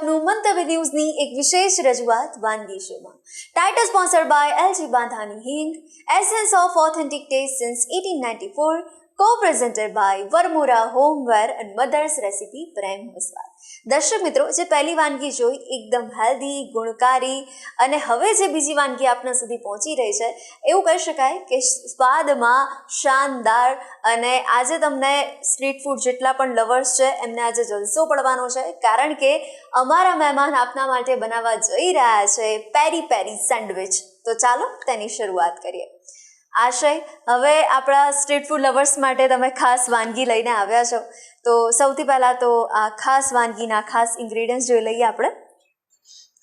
આપનું મંતવ્ય ન્યૂઝની એક વિશેષ રજૂઆત વાનગી શોમાં. Title sponsored by LG Bandhani Hing, essence of authentic taste since 1894, co-presented by Varmora homeware and mothers recipe Prem Vaswal. દર્શક મિત્રો, જે પહેલી વાનગી જોઈ એકદમ હેલ્ધી, ગુણકારી અને હવે જે બીજી વાનગી આપના સુધી પહોંચી રહી છે, એવું કહી શકાય કે સ્વાદમાં શાનદાર. અને આજે તમને સ્ટ્રીટ ફૂડ જેટલા પણ લવર્સ છે એમને આજે જલસો પડવાનો છે, કારણ કે અમારા મહેમાન આપના માટે બનાવવા જઈ રહ્યા છે પેરી પેરી સેન્ડવિચ. તો ચાલો તેની શરૂઆત કરીએ. આશય, હવે આપણા સ્ટ્રીટ ફૂડ લવર્સ માટે તમે ખાસ વાનગી લઈને આવ્યા છો, તો સૌથી પહેલાં તો આ ખાસ વાનગીના ખાસ ઇન્ગ્રેડિયન્ટ્સ જોઈ લઈએ આપણે.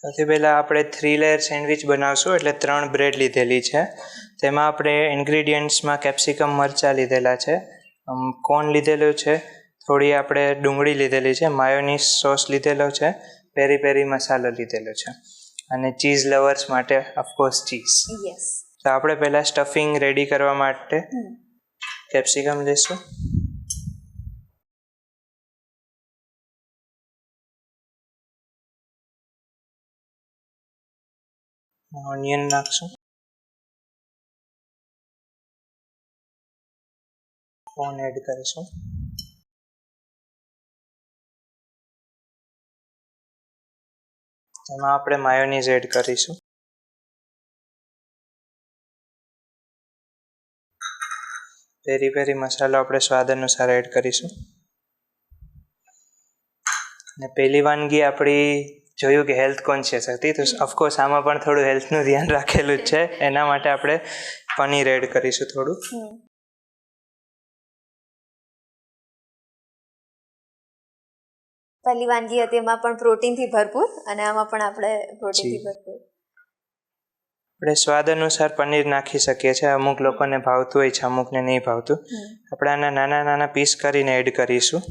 સૌથી પહેલાં આપણે 3 લેયર સેન્ડવિચ બનાવશું, એટલે 3 બ્રેડ લીધેલી છે. તેમાં આપણે ઇન્ગ્રીડિયન્ટ્સમાં કેપ્સિકમ મરચાં લીધેલા છે, કોર્ન લીધેલું છે, થોડી આપણે ડુંગળી લીધેલી છે, માયોનીઝ સોસ લીધેલો છે, પેરી પેરી મસાલો લીધેલો છે, અને ચીઝ લવર્સ માટે ઓફકોર્સ ચીઝ. યસ. તો આપણે પહેલાં સ્ટફિંગ રેડી કરવા માટે કેપ્સિકમ લઈશું. ઓનિયન નાખશું. કોર્ન એડ કરીશું. તેમાં આપણે માયોનીઝ એડ કરીશું. પેરી પેરી મસાલો આપણે સ્વાદ અનુસાર એડ કરીશું. અને પહેલી વાનગી આપણી જોયું કે હેલ્થ કોન્શિયસ હતી, તો ઓફકોર્સ આમાં પણ થોડું હેલ્થનું ધ્યાન રાખેલું જ છે. એના માટે આપણે પનીર એડ કરીશું થોડું. પહેલી વાનગી હતી એમાં પણ પ્રોટીનથી ભરપૂર, અને આમાં પણ આપણે પ્રોટીનથી ભરપૂર. આપણે સ્વાદ અનુસાર પનીર નાખી શકીએ છીએ. અમુક લોકોને ભાવતું હોય છે, અમુકને નહીં ભાવતું. આપણે આના નાના નાના પીસ કરીને એડ કરીશું.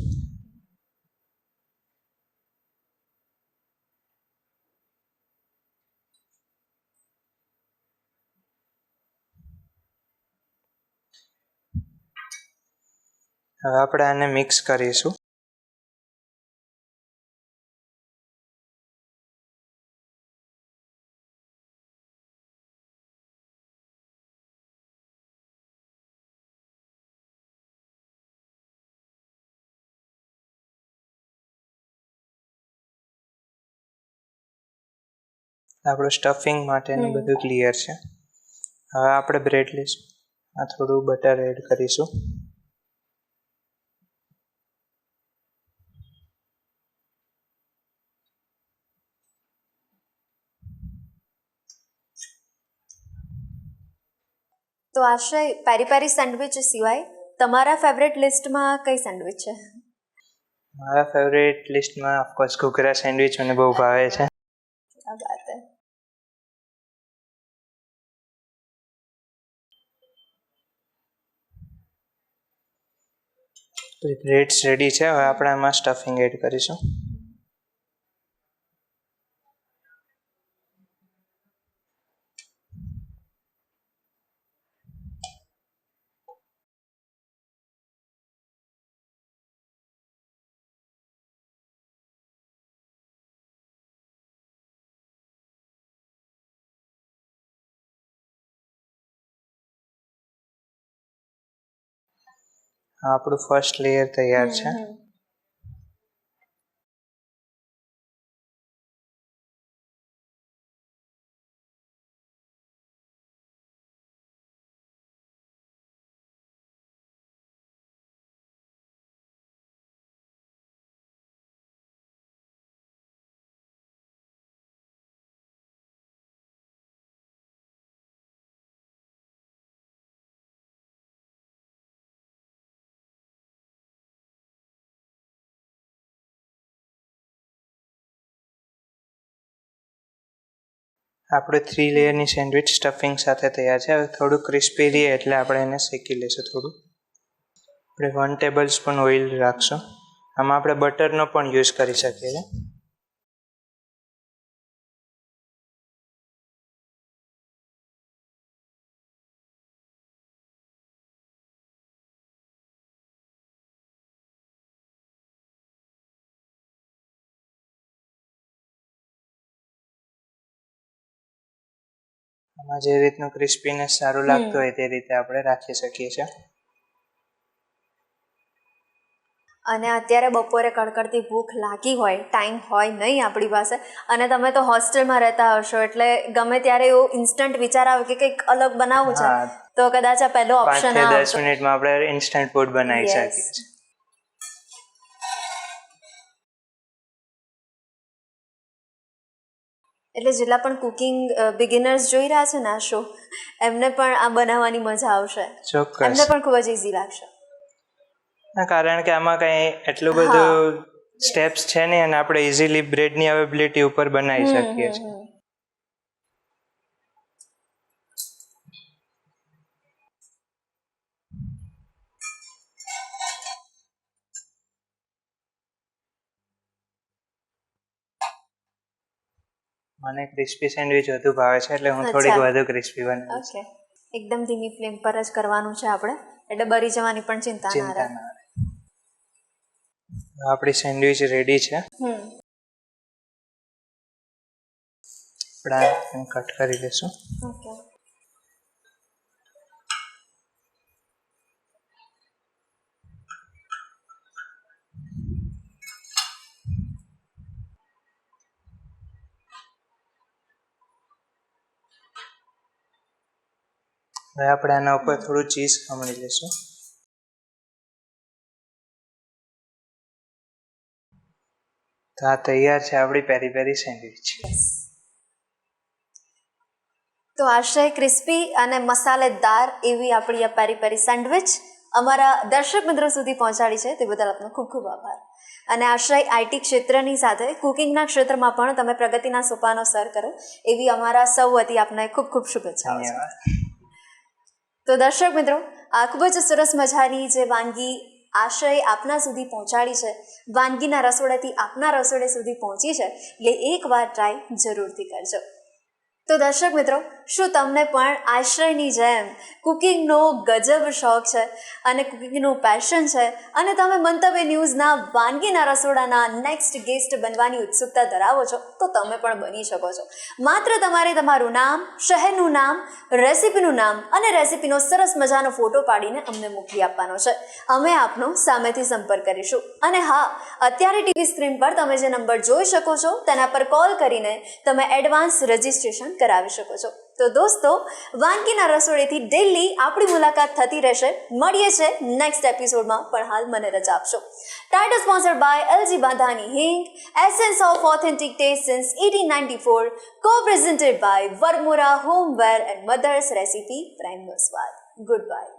હવે આપણે આને મિક્સ કરીશું. આપણું સ્ટફિંગ માટેનું બધું ક્લિયર છે. હવે આપણે બ્રેડ લઈશું. આ થોડું બટર એડ કરીશું. તો આશય, પેરી પેરી સેન્ડવિચ સિવાય તમારા ફેવરેટ લિસ્ટમાં કઈ સેન્ડવિચ છે? મારા ફેવરેટ લિસ્ટમાં ઓફકોર્સ ઘૂઘરા સેન્ડવિચ મને બહુ ભાવે છે. આ વાત હે. બ્રેડ્સ રેડી છે. હવે આપણે આમાં સ્ટફિંગ એડ કરીશું. આપણું ફર્સ્ટ લેયર તૈયાર છે. આપણે 3 લેયરની સેન્ડવિચ સ્ટફિંગ સાથે તૈયાર છે. હવે થોડું ક્રિસ્પી રહે એટલે આપણે એને શેકી લઈશું થોડું. આપણે 1 ટેબલ સ્પૂન ઓઇલ રાખશું. આમાં આપણે બટરનો પણ યુઝ કરી શકીએ છીએ. આમાં જે રીતનું ક્રિસ્પીનેસ સારું લાગતું હોય તે રીતે આપણે રાખી શકીએ છીએ. અને અત્યારે બપોરે કડકડતી ભૂખ લાગી હોય, ટાઈમ હોય નહીં આપણી પાસે, અને તમે તો હોસ્ટેલમાં રહેતા હશો, એટલે ગમે ત્યારે એવું ઇન્સ્ટન્ટ વિચાર આવે કે કંઈક અલગ બનાવવું છે, તો કદાચ આ પહેલો 5 ઓપ્શન થી 10 મિનિટમાં આપણે ઇન્સ્ટન્ટ ફૂડ બનાવી શકીએ છીએ. એટલે જેટલા પણ કુકિંગ બિગિનર્સ જોઈ રહ્યા છે ને આ શો, એમને પણ આ બનાવવાની મજા આવશે, ચોક્કસ. એમને પણ ખૂબ જ ઇઝી લાગશે. કારણ કે આમાં કંઈ એટલું બધું સ્ટેપ્સ છે નહીં અને આપણે ઇઝીલી બ્રેડની અવેબિલિટી ઉપર બનાવી શકીએ છીએ. મને ક્રિસ્પી સેન્ડવિચ વધુ ભાવે છે, એટલે હું થોડીક વધુ ક્રિસ્પી બનાવીશ. ઓકે, એકદમ ધીમી ફ્લેમ પર જ કરવાનું છે આપણે, એટલે બળી જવાની પણ ચિંતા ના રહે. આપણી સેન્ડવિચ રેડી છે. આપણે કટ કરી લઈશું. ઓકે. હવે આપણે આના ઉપર થોડું ચીઝ ખમણી લઈશું. તો આ તૈયાર છે આપણી પેરી પેરી સેન્ડવિચ. તો આશ્રય ક્રિસ્પી અને મસાલેદાર એવી આપણી આ પેરી પેરી સેન્ડવિચ અમારા દર્શક મિત્રો સુધી પહોંચાડી છે, તે બદલ આપનો ખૂબ ખૂબ આભાર. અને આશ્રય આઈટી ક્ષેત્રની સાથે કુકિંગના ક્ષેત્રમાં પણ તમે પ્રગતિના સોપાનો સર કરો, એવી અમારા સૌ વતી આપને ખૂબ ખૂબ શુભેચ્છાઓ છે. તો દર્શક મિત્રો, આ ખૂબ જ સરસ મજાની જે વાનગી આશ્રય આપના સુધી પહોંચાડી છે, વાનગીના રસોડેથી આપના રસોડે સુધી પહોંચી છે, એટલે એકવાર ટ્રાય જરૂરથી કરજો. તો દર્શક મિત્રો, શું તમને પણ આશ્રયની જેમ કુકિંગનો ગજબ શોખ છે અને કુકિંગનું પેશન છે, અને તમે મંતવ્ય ન્યૂઝના વાનગીના રસોડાના નેક્સ્ટ ગેસ્ટ બનવાની ઉત્સુકતા ધરાવો છો, તો તમે પણ બની શકો છો. માત્ર તમારે તમારું નામ, શહેરનું નામ, રેસિપીનું નામ અને રેસિપીનો સરસ મજાનો ફોટો પાડીને અમને મોકલી આપવાનો છે. અમે આપનો સામેથી સંપર્ક કરીશું. અને હા, અત્યારે ટીવી સ્ક્રીન પર તમે જે નંબર જોઈ શકો છો તેના પર કોલ કરીને તમે એડવાન્સ રજિસ્ટ્રેશન કરાવી શકો છો. તો દોસ્તો, વાનગીના રસોડેથી ડેલી આપણી મુલાકાત થતી રહેશે. મળીએ છે નેક્સ્ટ એપિસોડમાં, પણ હાલ મને રજા આપશો. Title sponsored by LG બાંધાની Hing, essence of authentic taste since 1894, co-presented by Varmora Homeware and Mother's Recipe પ્રાઇમનો સ્વાદ. Good bye.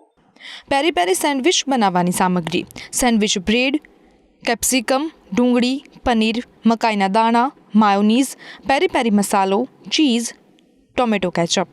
પેરી પેરી સેન્ડવિચ બનાવવાની સામગ્રી: સેન્ડવિચ બ્રેડ, કેપ્સિકમ, ડુંગળી, પનીર, મકાઈના દાણા, માયોનીઝ, પેરી પેરી મસાલો, ચીઝ, ટોમેટો કેચઅપ.